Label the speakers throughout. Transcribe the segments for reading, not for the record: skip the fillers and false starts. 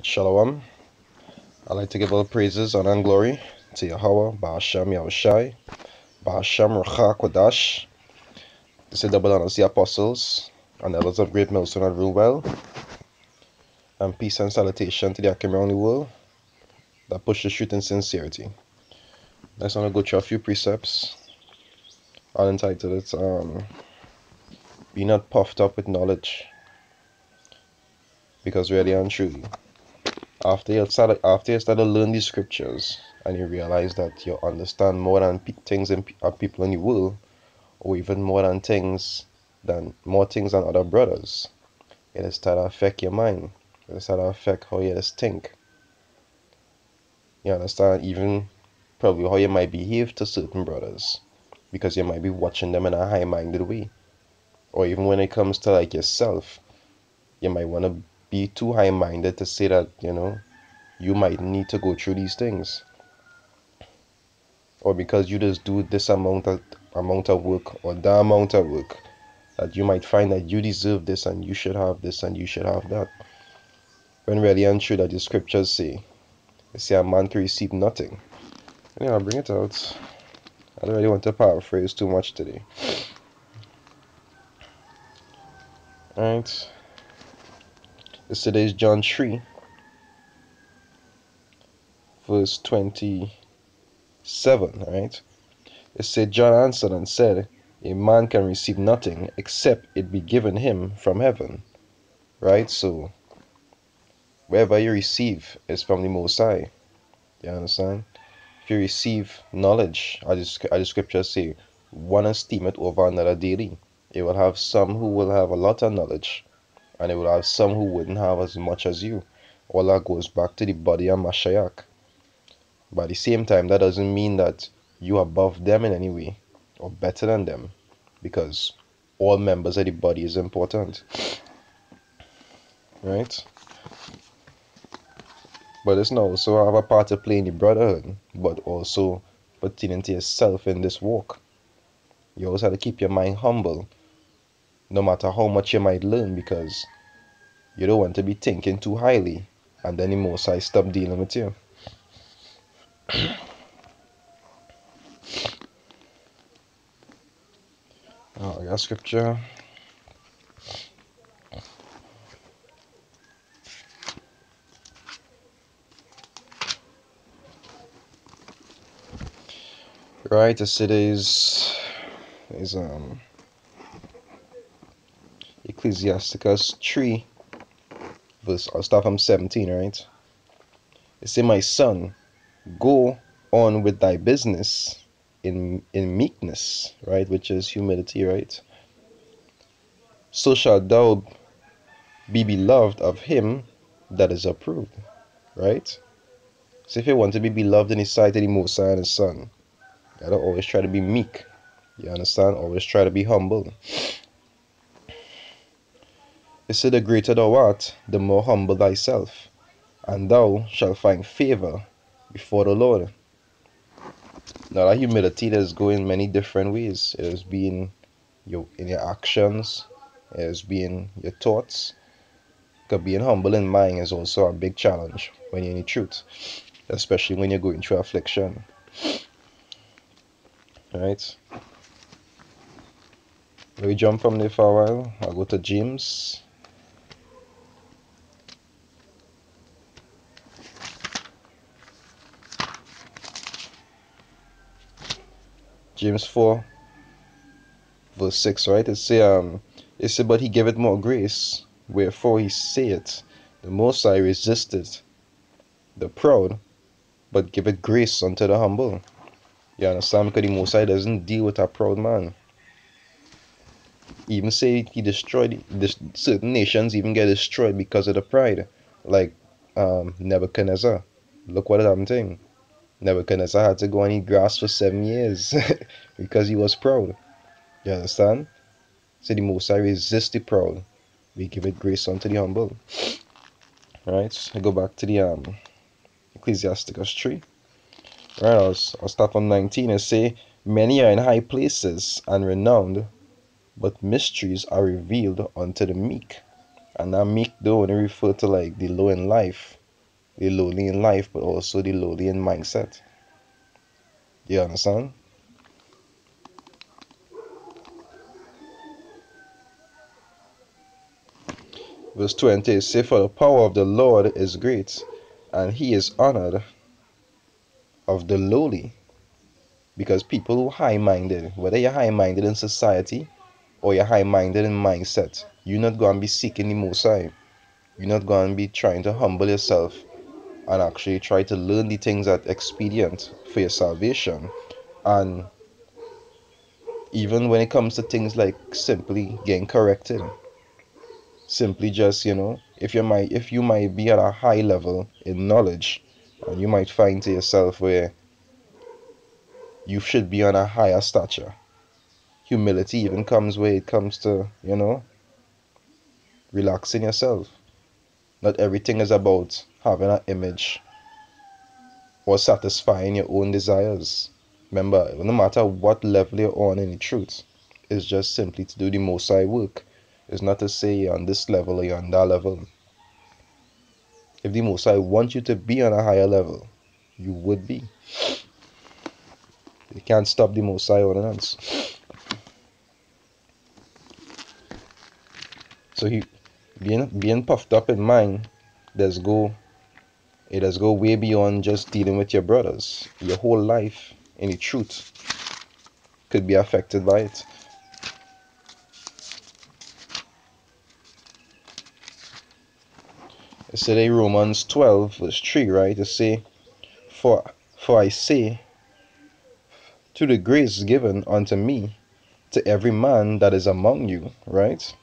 Speaker 1: Shalom. I'd like to give all praises, honor, and glory to Yahweh, Ba'ashem Yahushai, Ba'ashem Racha Kodash. This is double honors the apostles and elders of Great Millstone and rule well. And peace and salutation to the Akim around the world that push the truth in sincerity. I just want to go through a few precepts. I'll entitle it, Be not puffed up with knowledge, because really and truly, after you start to learn these scriptures and you realize that you understand more than things and people in the world, or even more things than other brothers, it will start to affect your mind. It will start to affect how you just think. You understand? Even probably how you might behave to certain brothers, because you might be watching them in a high-minded way. Or even when it comes to like yourself, you might want to be too high-minded to say that, you might need to go through these things. Or because you just do this amount of work or that amount of work, that you might find that you deserve this and you should have this and you should have that. When really and true that the scriptures say, they say a man can receive nothing. Yeah, I'll bring it out. I don't really want to paraphrase too much today. Alright. Today is John 3, verse 27, right? It said, John answered and said, a man can receive nothing except it be given him from heaven. Right? So, wherever you receive is from the Most High. You understand? If you receive knowledge, as the scriptures say, one esteemeth over another daily. You will have some who will have a lot of knowledge, and you will have some who wouldn't have as much as you. All that goes back to the body of Mashiach. But at the same time, that doesn't mean that you're above them in any way, or better than them, because all members of the body is important. Right? But it's not also have a part to play in the brotherhood, but also pertaining to yourself in this walk. You always have to keep your mind humble, no matter how much you might learn, because you don't want to be thinking too highly, and then the Most High stop dealing with you. I got scripture. Right, this it is Ecclesiasticus 3, verse, I'll start from 17, right? It says, my son, go on with thy business in meekness, right, which is humility, right? So shalt thou be beloved of him that is approved, right? So if you want to be beloved in his sight of the Most High and his Son, you gotta always try to be meek. You understand? Always try to be humble. It said, the greater thou art, the more humble thyself, and thou shalt find favor before the Lord. Now that humility does go in many different ways. It is being in your actions, it is being your thoughts. Because being humble in mind is also a big challenge when you're in the truth, especially when you're going through affliction. Alright? Let me jump from there for a while. I'll go to James. James 4, verse 6, right? It say, but he giveth more grace, wherefore he saith, the Most High resisteth the proud, but giveth grace unto the humble. You understand? Because the Most High doesn't deal with a proud man. Even say he destroyed certain nations, even get destroyed because of the pride, like Nebuchadnezzar. Look what happened to him. Nebuchadnezzar had to go and eat grass for 7 years because he was proud. You understand? So the Most High resist the proud, we give it grace unto the humble. Alright, I go back to the Ecclesiasticus 3. Right, I'll start from 19 and say, many are in high places and renowned, but mysteries are revealed unto the meek. And that meek don't only refer to like the low in life, the lowly in life, but also the lowly in mindset. You understand? Verse 20 says, "For the power of the Lord is great, and he is honored of the lowly." Because people who high-minded, whether you're high-minded in society or you're high-minded in mindset, you're not going to be seeking the Most High. You're not going to be trying to humble yourself and actually try to learn the things that expedient for your salvation. And even when it comes to things like simply getting corrected, simply just, if you might be at a high level in knowledge, and you might find to yourself where you should be on a higher stature. Humility even comes where it comes to, relaxing yourself. Not everything is about having an image or satisfying your own desires. Remember, no matter what level you're on in the truth, it's just simply to do the Most High work. It's not to say you're on this level or you're on that level. If the Most High wants you to be on a higher level, you would be. You can't stop the Most High ordinance. So he being puffed up in mind, it does go way beyond just dealing with your brothers. Your whole life in the truth could be affected by it. It said in Romans 12 verse 3, right? It say, for I say, to the grace given unto me, to every man that is among you, right?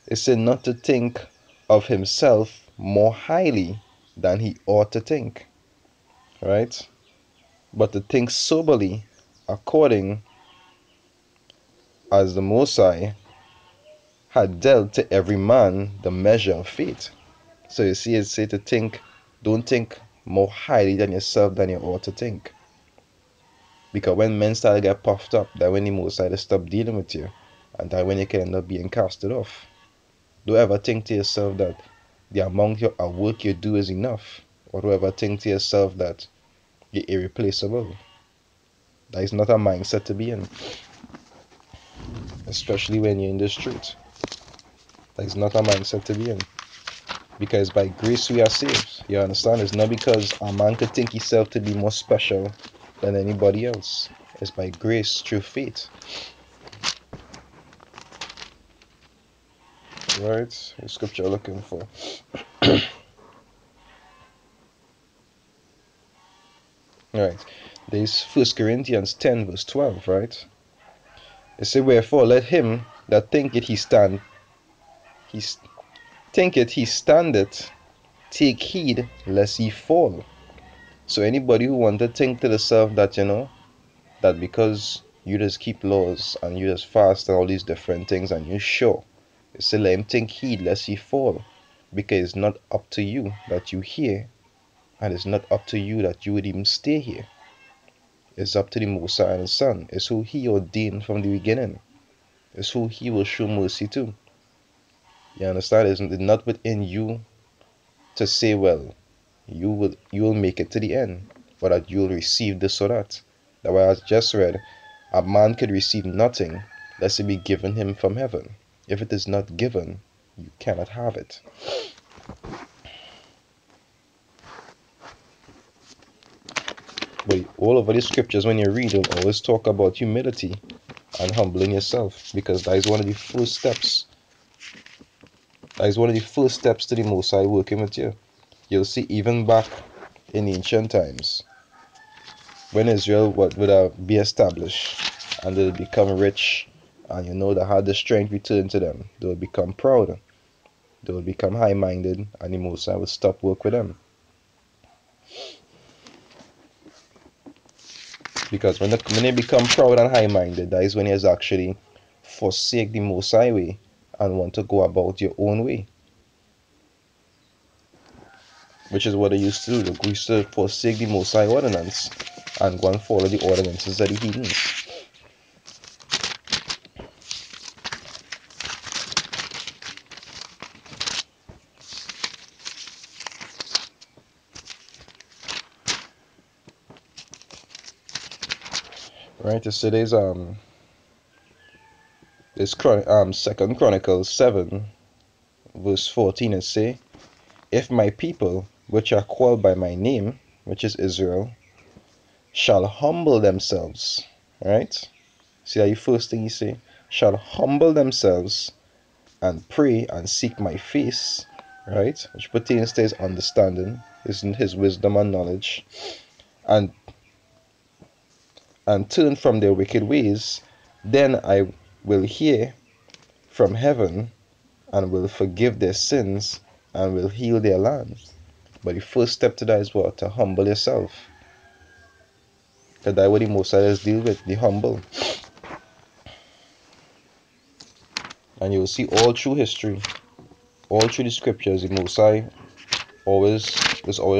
Speaker 1: It said not to think of himself more highly than he ought to think, right? But to think soberly, according as the Most High had dealt to every man the measure of faith. So you see, it say to think, don't think more highly than yourself than you ought to think. Because when men start to get puffed up, that when the Most High to stop dealing with you, and that when you can end up being casted off. Don't ever think to yourself that the amount of work you do is enough, or don't ever think to yourself that you're irreplaceable. That is not a mindset to be in, especially when you're in the street. That is not a mindset to be in. Because by grace we are saved. You understand? It's not because a man could think himself to be more special than anybody else. It's by grace through faith. Right? The scripture you're looking for. Right. There's 1 Corinthians 10 verse 12, right? It says, "Wherefore let him that thinketh he thinketh he standeth, take heed lest he fall." So anybody who want to think to themselves that, that because you just keep laws and you just fast and all these different things and you sure, it said let him take heed lest he fall. Because it's not up to you that you hear, and it's not up to you that you would even stay here. It's up to the Most High and His Son. It's who He ordained from the beginning. It's who He will show mercy to. You understand? It's not within you to say, well, you will make it to the end, but that you'll receive this or that. That what I just read, a man could receive nothing lest it be given him from heaven. If it is not given, you cannot have it. But all over the scriptures, when you read, it'll always talk about humility and humbling yourself, because that is one of the first steps. That is one of the first steps to the Most High working with you. You'll see even back in ancient times, when Israel would be established and they'll become rich, and they had the strength returned to them, they'll become proud, they'll become high-minded, and the Most High will stop work with them. Because when they become proud and high-minded, that is when you actually forsake the Most High way and want to go about your own way. Which is what they used to do. They used to forsake the Most High ordinance and go and follow the ordinances of the heathens. Right? So there's Second Chronicles 7 verse 14. It say, if my people, which are called by my name, which is Israel, shall humble themselves, right? See how you first thing you say, shall humble themselves and pray and seek my face, right? Which pertains to his understanding, his wisdom and knowledge, and turn from their wicked ways, then I will hear from heaven and will forgive their sins and will heal their land. But the first step to that is what? To humble yourself. Because that's what the Most High deal with, the humble. And you'll see all through history, all through the scriptures, the Most High always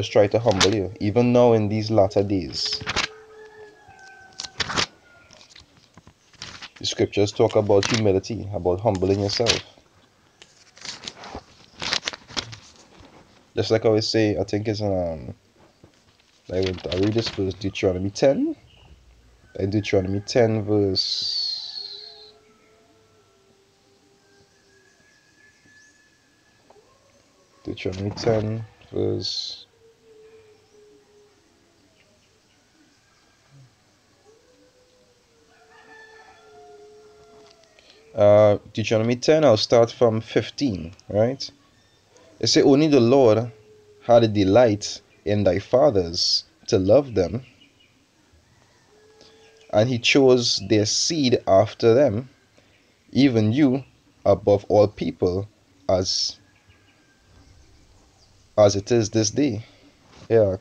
Speaker 1: try to humble you. Even now in these latter days, the scriptures talk about humility, about humbling yourself. Just like I always say, I think it's I read this verse, Deuteronomy 10. In Deuteronomy 10 verse Deuteronomy 10 verse Deuteronomy 10, I'll start from 15, right? It says, only the Lord had a delight in thy fathers to love them, and he chose their seed after them, even you above all people, as it is this day. Yeah.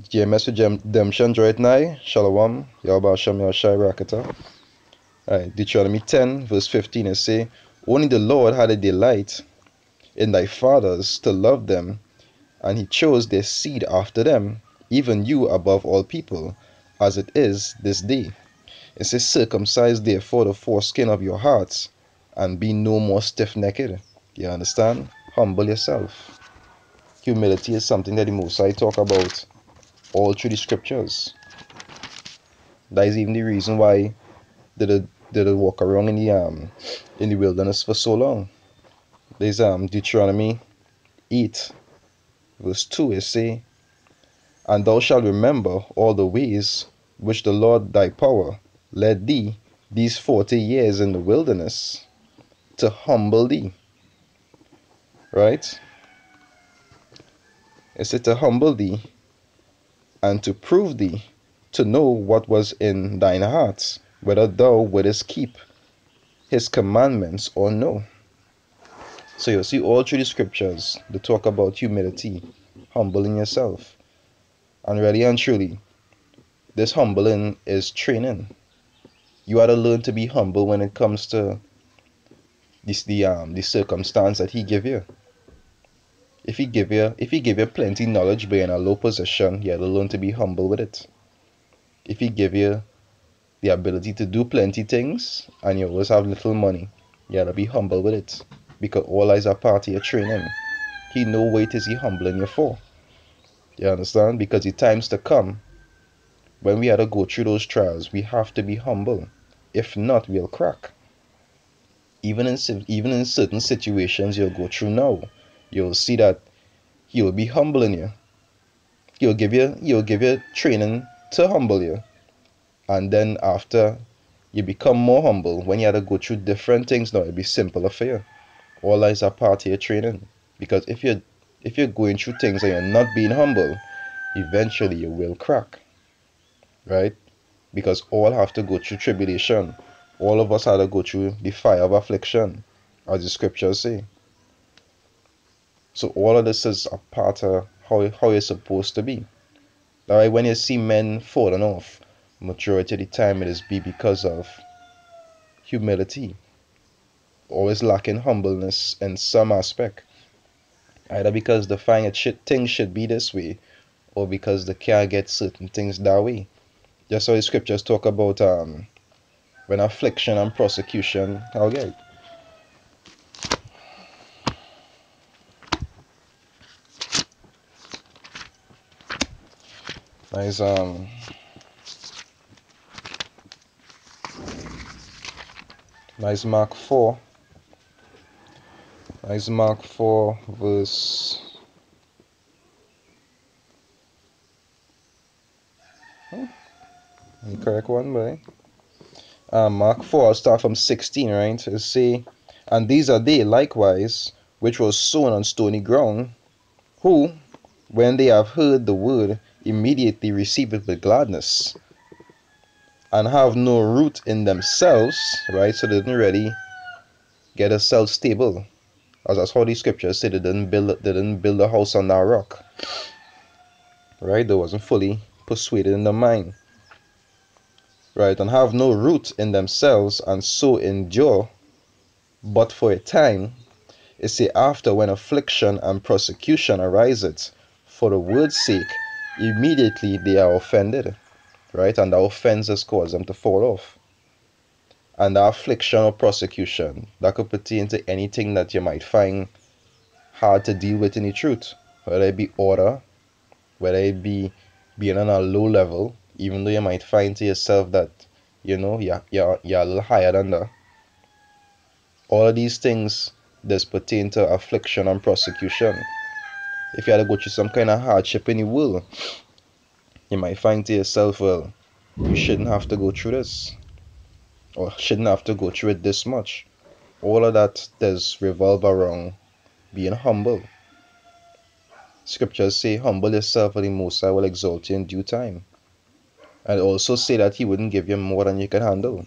Speaker 1: GMS Redemption right now. Shalom. Yahweh Hashem Yahushai Rakata. Alright, Deuteronomy 10, verse 15, it say, only the Lord had a delight in thy fathers to love them, and he chose their seed after them, even you above all people, as it is this day. It says, circumcise therefore the foreskin of your hearts, and be no more stiff-necked. You understand? Humble yourself. Humility is something that the Most High talk about all through the scriptures. That is even the reason why did it walk around in the wilderness for so long. There's Deuteronomy 8 verse 2, it say, and thou shalt remember all the ways which the Lord thy power led thee these 40 years in the wilderness, to humble thee. Right? It said to humble thee and to prove thee, to know what was in thine heart, whether thou wouldest keep his commandments or no. So you'll see all through the scriptures they talk about humility, humbling yourself. And really and truly, this humbling is training. You ought to learn to be humble when it comes to the circumstance that he give you. If he give you plenty knowledge but in a low position, you ought to learn to be humble with it. If he give you the ability to do plenty things and you always have little money, you ought to be humble with it. Because all is a part of your training. He know what it is he humbling you for. You understand? Because the times to come, when we had to go through those trials, we have to be humble. If not, we'll crack. Even in certain situations you'll go through now, you'll see that he'll be humbling you. He'll give you training to humble you. And then after you become more humble, when you have to go through different things now, it'll be simpler for you. All that is a part of your training. Because if you're going through things and you're not being humble, eventually you will crack. Right? Because all have to go through tribulation. All of us have to go through the fire of affliction, as the scriptures say. So all of this is a part of how you're supposed to be. Alright, when you see men falling off, majority of the time it is because of humility. Always lacking humbleness in some aspect. Either because they find things should be this way, or because they can't get certain things that way. Just how the scriptures talk about when affliction and persecution, okay. Nice Nice Mark 4. Nice Mark 4 verse. The correct one, boy. Mark 4, I'll start from 16, right? It say, and these are they likewise, which was sown on stony ground, who, when they have heard the word, immediately receive it with gladness, and have no root in themselves, right? So they didn't really get themselves stable. As that's how the scriptures say they didn't build a house on that rock. Right? They wasn't fully persuaded in the mind. Right? And have no root in themselves, and so endure but for a time. It say, after when affliction and persecution ariseth for the word's sake, immediately they are offended. Right? And the offense has caused them to fall off. And the affliction or persecution, that could pertain to anything that you might find hard to deal with in the truth. Whether it be order, whether it be being on a low level, even though you might find to yourself that, you're a little higher than that. All of these things does pertain to affliction and persecution. If you had to go through some kind of hardship in the world, you might find to yourself, well, you shouldn't have to go through this, or shouldn't have to go through it this much. All of that does revolve around being humble. Scriptures say, humble yourself and the Most High will exalt you in due time. And also say that he wouldn't give you more than you can handle.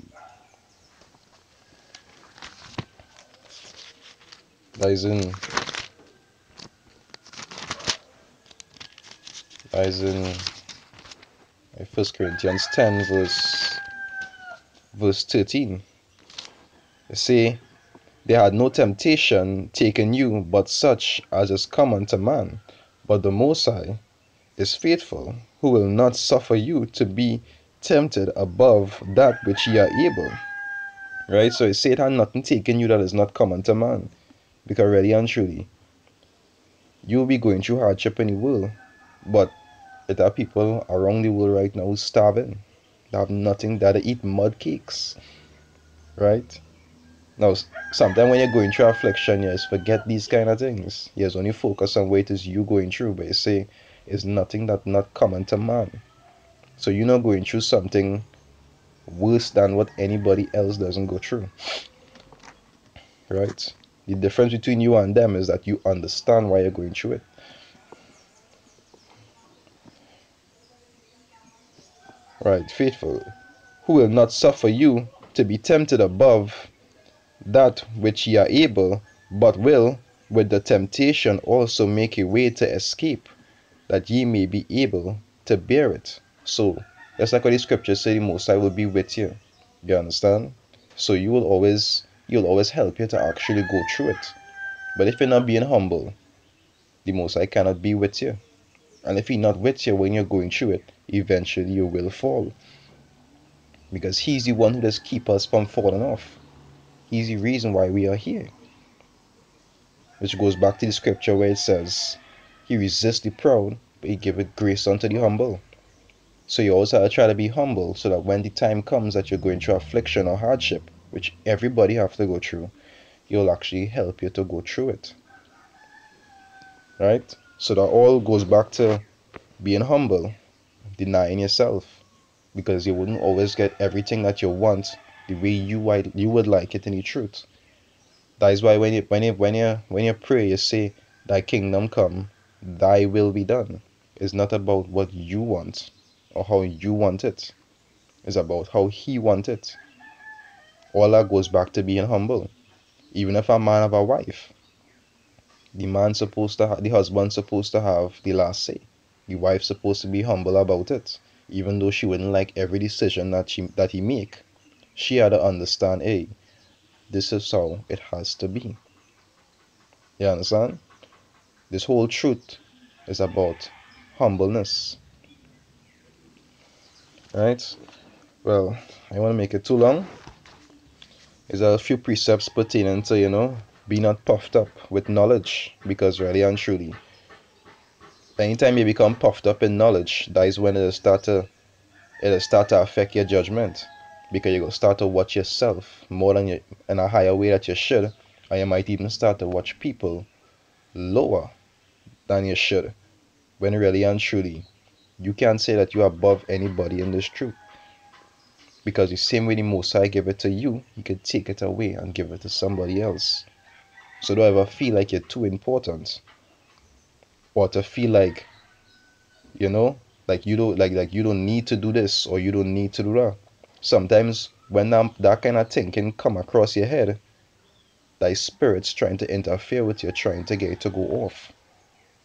Speaker 1: That is in 1 Corinthians 10 verse 13. They say, they had no temptation taken you but such as is common to man. But the Most High is faithful, who will not suffer you to be tempted above that which ye are able. Right? So it said it had nothing taken you that is not common to man. Because really and truly, you'll be going through hardship in the world, but there are people around the world right now who's starving. They have nothing, that they eat mud cakes. Right? Now, sometimes when you're going through affliction, you just forget these kind of things. You just only focus on what it is you going through, but you say it's nothing that not common to man. So you're not going through something worse than what anybody else doesn't go through. Right? The difference between you and them is that you understand why you're going through it. Right, faithful, who will not suffer you to be tempted above that which ye are able, but will with the temptation also make a way to escape, that ye may be able to bear it. So, that's like what the scriptures say, the Most High will be with you. You understand? So you'll always help you to actually go through it. But if you're not being humble, the Most High cannot be with you. And if he's not with you when you're going through it, eventually you will fall. Because he's the one who does keep us from falling off. He's the reason why we are here. Which goes back to the scripture where it says, he resists the proud, but he giveth grace unto the humble. So you always have to try to be humble, so that when the time comes that you're going through affliction or hardship, which everybody have to go through, he'll actually help you to go through it. Right? So that all goes back to being humble, denying yourself, because you wouldn't always get everything that you want the way you would like it in the truth. That is why when you pray, you say, thy kingdom come, thy will be done. It's not about what you want or how you want it. It's about how he wants it. All that goes back to being humble. Even if a man have a wife, the husband's supposed to have the last say. The wife's supposed to be humble about it. Even though she wouldn't like every decision that he make, she had to understand, hey, this is how it has to be. You understand? This whole truth is about humbleness. Right? Well, I want to make it too long. There's a few precepts pertaining to, be not puffed up with knowledge, because really and truly, anytime you become puffed up in knowledge, that is when it'll start to affect your judgment. because you're going to start to watch yourself more than you in a higher way that you should, and you might even start to watch people lower than you should, when really and truly you can't say that you're above anybody in this truth, because the same way the Most High give it to you, He could take it away and give it to somebody else. So don't ever feel like you're too important, or to feel like, you know, like you don't need to do this or you don't need to do that. Sometimes when that kind of thing can come across your head, thy spirit's trying to interfere with you, trying to get it to go off.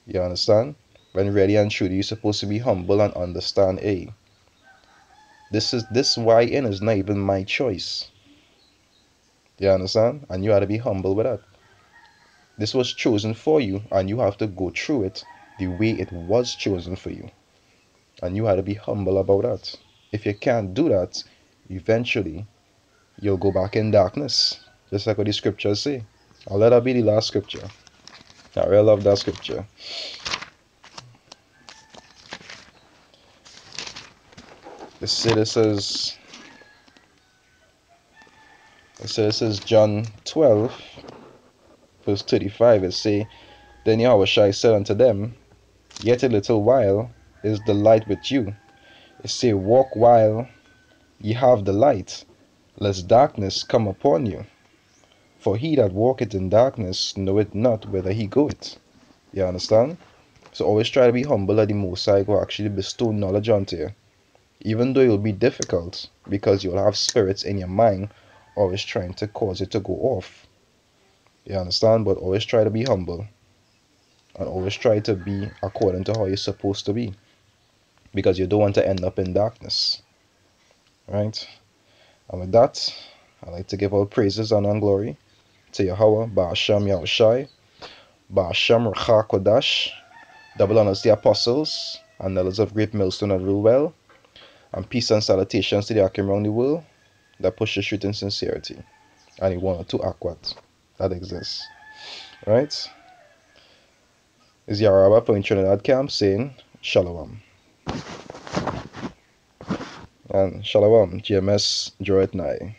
Speaker 1: You understand? When really and truly you're supposed to be humble and understand, hey, this why in is not even my choice. You understand? And you have to be humble with that. This was chosen for you, and you have to go through it the way it was chosen for you. And you have to be humble about that. If you can't do that, eventually you'll go back in darkness. Just like what the scriptures say. I'll let that be the last scripture. I really love that scripture. This is John 12, verse 35. It say, Then Yahushua said unto them, Yet a little while is the light with you. It say, Walk while ye have the light, lest darkness come upon you. For he that walketh in darkness knoweth not whither he goeth. You understand? So always try to be humble that the Most High will actually bestow knowledge onto you. Even though it will be difficult, because you'll have spirits in your mind always trying to cause it to go off. You understand? But always try to be humble. And always try to be according to how you're supposed to be. Because you don't want to end up in darkness. Right? And with that, I'd like to give all praises, honor, and glory to Yahweh, Ba'asham Yahushai, Ba'asham Racha Kodash, double honors to the apostles, and elders of Great Millstone that rule well, and peace and salutations to the Akim around the world that push the truth in sincerity, and the one or two Akwat that exists. Right? Is Yaraba from Trinidad Camp saying Shalom. And Shalom, GMS Droid Nai.